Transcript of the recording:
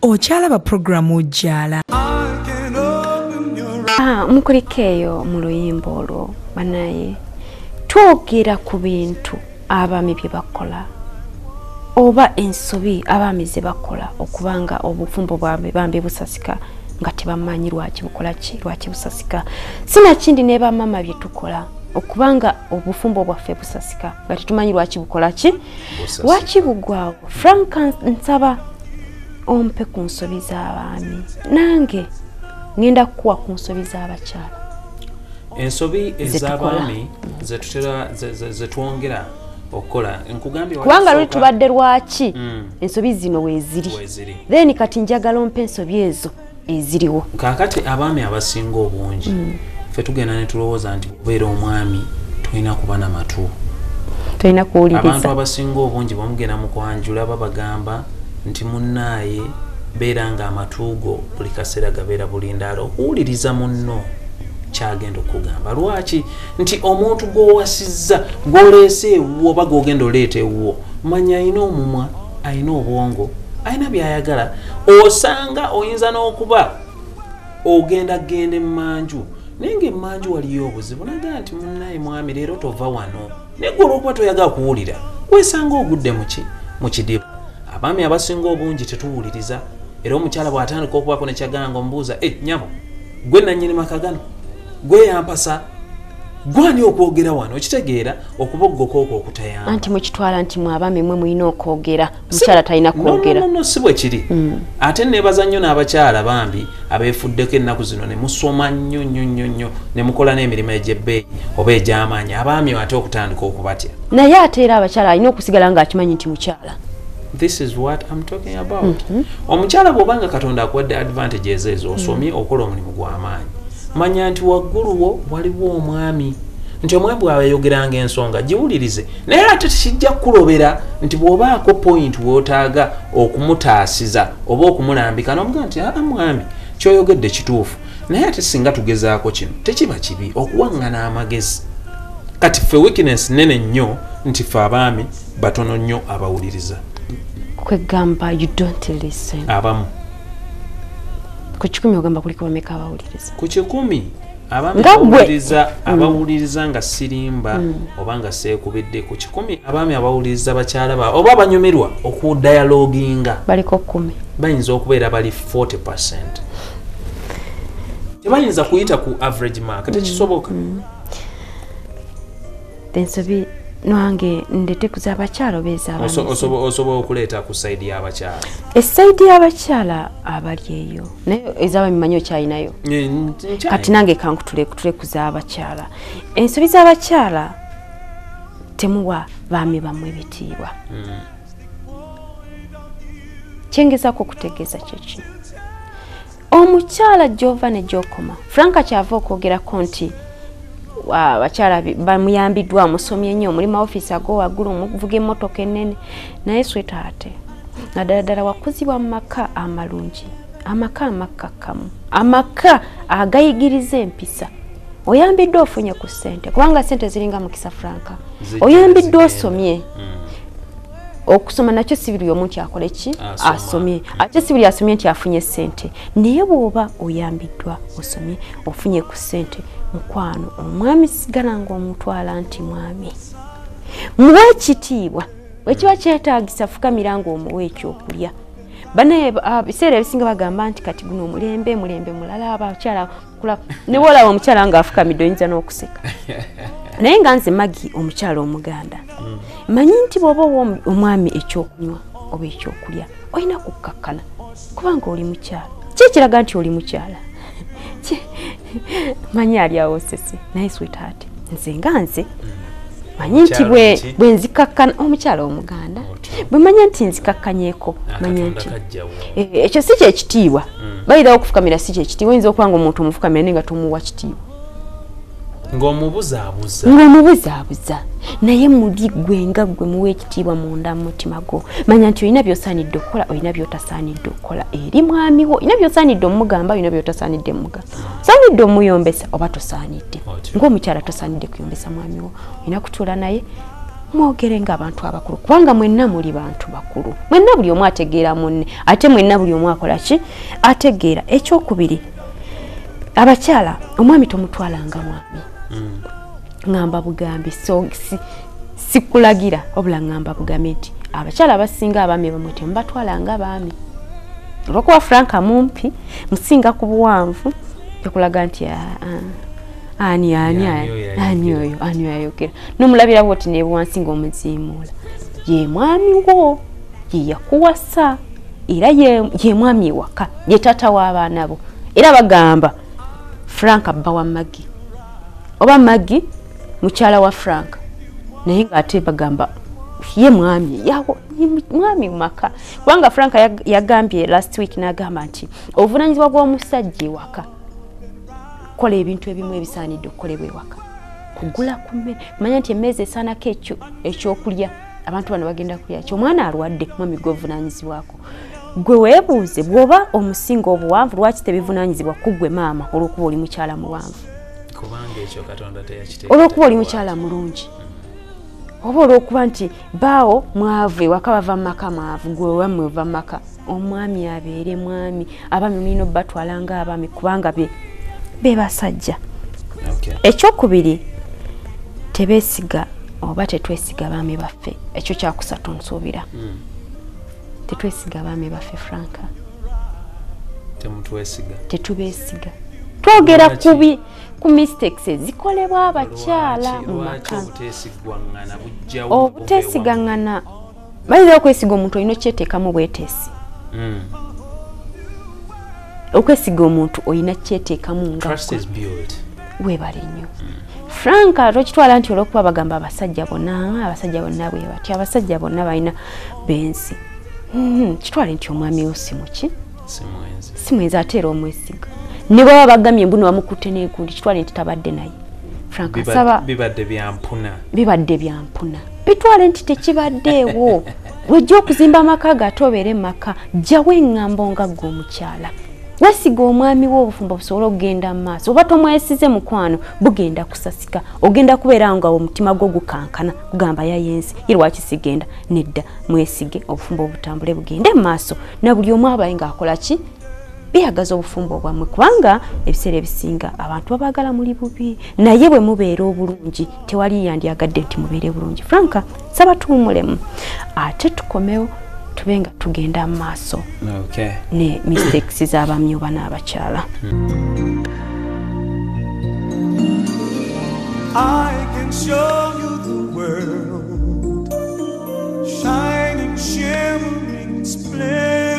Ochalaba programu ojala. Mukulikeyo mu luyimba olwo banaye twogera ku bintu abaami bye bakola oba ensobi abaami ze bakola okubanga obufumbo bambi busasika nga tebamanyi lwaki bukola ki lwaki busasika sina kindi ne ba mama bye tukola okubanga obufumbo bwaffe busasika nga tetumanyi lwaki bukola ki lwaki bugwawo. Frank nsaba ompe ku nsobi z'abaami nange ngenda kuwa ku nsobi z'abakyala. Ensobi ez'abaami zetwongera okola nkugambye kubanga luli tubadde lwaki ensobi zino weeziri then kati njagala ompe ensobi ezo eziriwo. Kakati abaami abasinga obungi ffe tugenda ne tulowooza nti obeera omwami tulina kuba na matu, tulina kuwuliriza. Abantu abasinga obungi bamugenda mu kwanjula babagamba nti munnaaye beera nga amatuugo buli kaseera gabeera bulindaala okuwuliriza munno kyagenda okugamba. Lwaki? Nti omuntu gw'owasizza gw'oleese ewuwo oba gw'ogenda oleeta ewuwo manya ayina omumwa, ayina obwongo, ayina by'ayagala. Osanga oyinza n'okuba ogenda genda emmanju naye ng'emmanju waliyo obuzibu nagaa nti munnaye mwami leero tova wano naye gwe olw'okuba toyagala kuwulira weesanga ogudde mu kidiba. Abaami abasinga obungi tetuwuliriza era omukyala bw'atandika okubaako ne kyaganga omubuuza nyabo gwe nannyini maka gano gwe yampasa gwani okwogera wano okitegeera okuboggoka okwo okutayamba anti mukitwala nti mwe abaami mwe mulina okwogera omukyala talina kwogera. No, si bwe kiri. Ate neebaza nnyo n'abakyala bambi abeefuddeko ennaku zino ne musoma nnyo ne mukola n'emirimu egy'ebbeeyi oba egy'amaanyi abaami ate okutandika okubatya. Naye ate era abakyala alina okusigala ng'akimanyi nti mukyala. This is what I'm talking about. Omukyala bw'obanga Katonda akuwadde advantages ezo osomye okola omulimu gw'amaanyi manya nti wagguluwo waliwo omwami nti omwami bw'abayogeranga ensonga giwulirize naye ate tekijja kukulobera nti bw'obaako point w'otaaga okumutaasiza oba okumulambika n'omugaa nti mwami ky'oyogedde kituufu naye ate singa tugezaako kino tekiba kibi okuwaŋŋana amagezi. Kati ffe weakness nene nnyo nti ffe abaami batono nnyo abawuliriza. Kwegamba you don't listen. Abamu ku 10 ogamba kuliko bameka abawuliriza. Ku 10 abaami abawuliriza nga sirimba oba nga seekubidde. Ku 10 abaami abawuliriza bakyala ba oba banyumirwa okudialoginga baliko 10 bayinza okubeera bali 40%. Tebayinza kuyita ku average mark tekisoboka. Ensobi nange ndete kuza abakyala beza osobola okuleeta ku side y'abakyala. Esaidi y'abakyala abali eyo naye ezaba mimanyo kyayinayo kati nange kankutule kuza abakyala. Ensobi z'abakyala temuwa baami bamwe ebitiibwa. Kyengezako okutegeeza kyeki omukyala gy'ova ne gy'okoma Franka kyava okwogerako nti abakyala bamuyambiddwa musomye nnyo muri maofisi ago waggulu omuvuga emmotoka ennene naye sweta ate naddala ddala wakuzibwa mu maka amalungi amaka amakkakkamu amaka agayigiriza empisa oyambiddwa ofunye ku ssente kubanga ssente ziringa mukisa Franka oyambiddwa osomye. Okusoma nakyo si buli omu akole ki asomye ate si buli asomye nti afunye ssente naye bw'oba oyambiddwa osomye ofunye ku ssente mukwano omwami sigala ng'omutwala nti mwami muwe ekitiibwa ekiba kyetaagisa fukamira ng'omuwe ekyokulya. Banaye biseera ebisinga bagamba nti kati guno mulembe mulala abakyala kula ne bw'olaba omukyala ng'afukamidde oyinza n'okuseka naye nga nze Magi omukyala Omuganda manyi nti bw'oba omwami ekyokunywa oba ekyokulya olina kukkakkana kubanga oli mukyala. Ki ekiraga nti oli mukyala? Manyi ali awo sesi naye sweetheart nze nga nze manyi nti bwe nzikakkana omukyala Omuganda bwe manya nti nzikakkanyeeko manya nti ekyo si kyekitiibwa. Bayirawo okufukamira si kyekitiibwa oyinza okuba nga omuntu omufukamira naye nga tomuwa kitiibwa ng'omubuzaabuza naye muli gwe nga gwe muwa ekitiibwa munda mu mutima gwo manya nti olina by'osaanidde okukola olina by'otasaanidde okukola eri mwami wo olina by'osaanidde omugamba olina by'otasaanidde mugamba saanidde omuyombesa oba tosaanidde ng'omukyala tosaanidde kuyombesa mwami wo olina kutuula naye mwogere ng'abantu abakulu kubanga mwenna muli bantu bakulu mwenna buli omu ategeera munne ate mwenna buli omu akola ki ategeera. Ekyokubiri abakyala omwami tomutwalanga mwami ngamba bugambi so sikulagira obula ngamba bugambi nti abakyala abasinga abaami bamwe temubatwalanga baami olwokuba Franka mumpi musinga ku buwanvu ekulaga nti ani ayogera n'omulabira bwoti ne bwansi ng'omuziimuula ye mwami wo ye yakuwasa era ye mwami ewaka ye taata w'abaana bo era bagamba Franka bba wa Maggie oba Maggie mukyala wa Franka naye ng'ate bagamba ye mwami yawo mwami maka kubanga Franka yagambye last week n'agamba nti obuvunanyizibwa bw'omusajja ewaka kola ebintu ebimu ebisaanidde okukolebwa ewaka kugula ku mmere manya nti emmeezi esaanako ekyokulya abantu bano bagenda kulya ki omwana alwadde mwami gw'ovunanyizibwako gwe weebuuze bw'oba omusinga obuwanvu lwaki tebivunanyizibwa kuggwe maama olw'okuba oli mukyala muwanvu olw'okuba oli mukyala mulungi oba olw'okuba nti baawo mwavu ewaka bava mu maka mwavu gwe wammwe ova mu maka omwami abeere mwami abaami mulina obbatwala ng'abaami kubanga be basajja. Ekyokubiri tebeesiga oba tetwesiga baami baffe ekyo kyakusatu nsuubira tetwesiga baami baffe Franka tetubeesiga twogera ku mistakes ezikolebwa abakyala mu maka obuteesigangana bayinza okwesiga omuntu olina okyeteekamu bweteesi okwesiga omuntu olina kyeteekamu nga weebale nnyo Franka tokitwala nti olw'okuba bagamba abasajja bonna bwe bati abasajja bonna balina bensi kitwale nti omwami wo simuki simwenzi ate era omwesiga ne baba bagamye mbuno bamukutte n'ekundi kitwale nti tabadde naye Franka saba bibadde byampuna bitwale nti tekibaddeewo wejja okuzimba amaka gate obeere maka jjawo eŋŋambo nga ggwe omukyala wesiga omwami wo obufumbo busobola okugenda mu maaso oba tomwesize mukwano bugenda kusasika ogenda kubeera nga omutima gwo gukankana kugamba yayenzi ye lwaki sigenda nedda mwesige obufumbo obutambule bugende mu maaso na buli omu abaye ng'akola ki beyagaza obufumbo bwammwe kubanga ebiseera ebisinga abantu babaagala muli bubi naye bwe mubeera obulungi tewali yandyagadde nti mubeere bulungi Franka saba tuwumulemu ate tukomewo tube nga tugenda mu maaso ne mistakes z'abaami oba n'abakyala. I can show you the world shining, shimmering, splendid.